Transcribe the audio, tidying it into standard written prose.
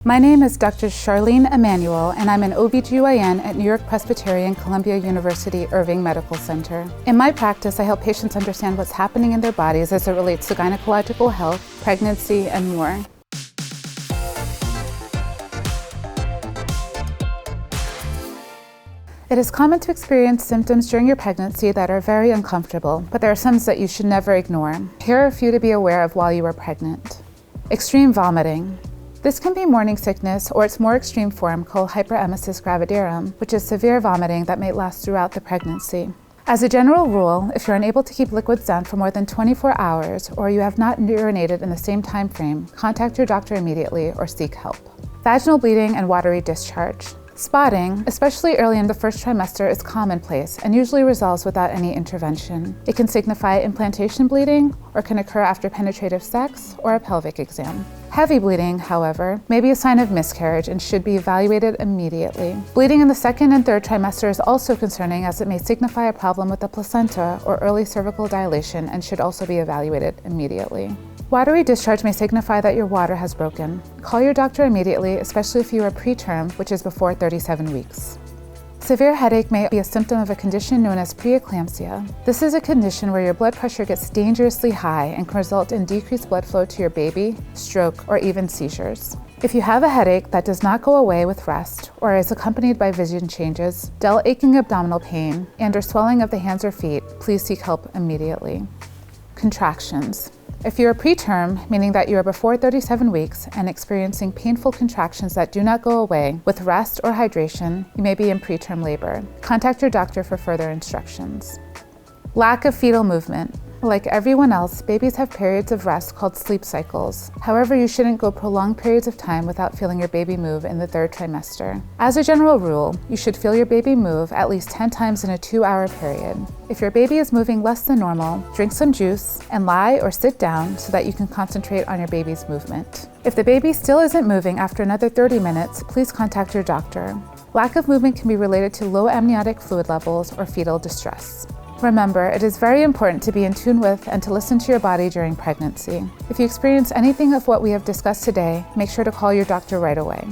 My name is Dr. Charlene Emanuel, and I'm an OBGYN at New York Presbyterian Columbia University Irving Medical Center. In my practice, I help patients understand what's happening in their bodies as it relates to gynecological health, pregnancy, and more. It is common to experience symptoms during your pregnancy that are very uncomfortable, but there are some that you should never ignore. Here are a few to be aware of while you are pregnant. Extreme vomiting. This can be morning sickness or its more extreme form called hyperemesis gravidarum, which is severe vomiting that may last throughout the pregnancy. As a general rule, if you're unable to keep liquids down for more than 24 hours or you have not urinated in the same time frame, contact your doctor immediately or seek help. Vaginal bleeding and watery discharge. Spotting, especially early in the first trimester, is commonplace and usually resolves without any intervention. It can signify implantation bleeding or can occur after penetrative sex or a pelvic exam. Heavy bleeding, however, may be a sign of miscarriage and should be evaluated immediately. Bleeding in the second and third trimester is also concerning as it may signify a problem with the placenta or early cervical dilation and should also be evaluated immediately. Watery discharge may signify that your water has broken. Call your doctor immediately, especially if you are preterm, which is before 37 weeks. Severe headache may be a symptom of a condition known as preeclampsia. This is a condition where your blood pressure gets dangerously high and can result in decreased blood flow to your baby, stroke, or even seizures. If you have a headache that does not go away with rest or is accompanied by vision changes, dull aching abdominal pain, and/or swelling of the hands or feet, please seek help immediately. Contractions. If you are preterm, meaning that you are before 37 weeks and experiencing painful contractions that do not go away with rest or hydration, you may be in preterm labor. Contact your doctor for further instructions. Lack of fetal movement. Like everyone else, babies have periods of rest called sleep cycles. However, you shouldn't go prolonged periods of time without feeling your baby move in the third trimester. As a general rule, you should feel your baby move at least 10 times in a 2-hour period. If your baby is moving less than normal, drink some juice and lie or sit down so that you can concentrate on your baby's movement. If the baby still isn't moving after another 30 minutes, please contact your doctor. Lack of movement can be related to low amniotic fluid levels or fetal distress. Remember, it is very important to be in tune with and to listen to your body during pregnancy. If you experience anything of what we have discussed today, make sure to call your doctor right away.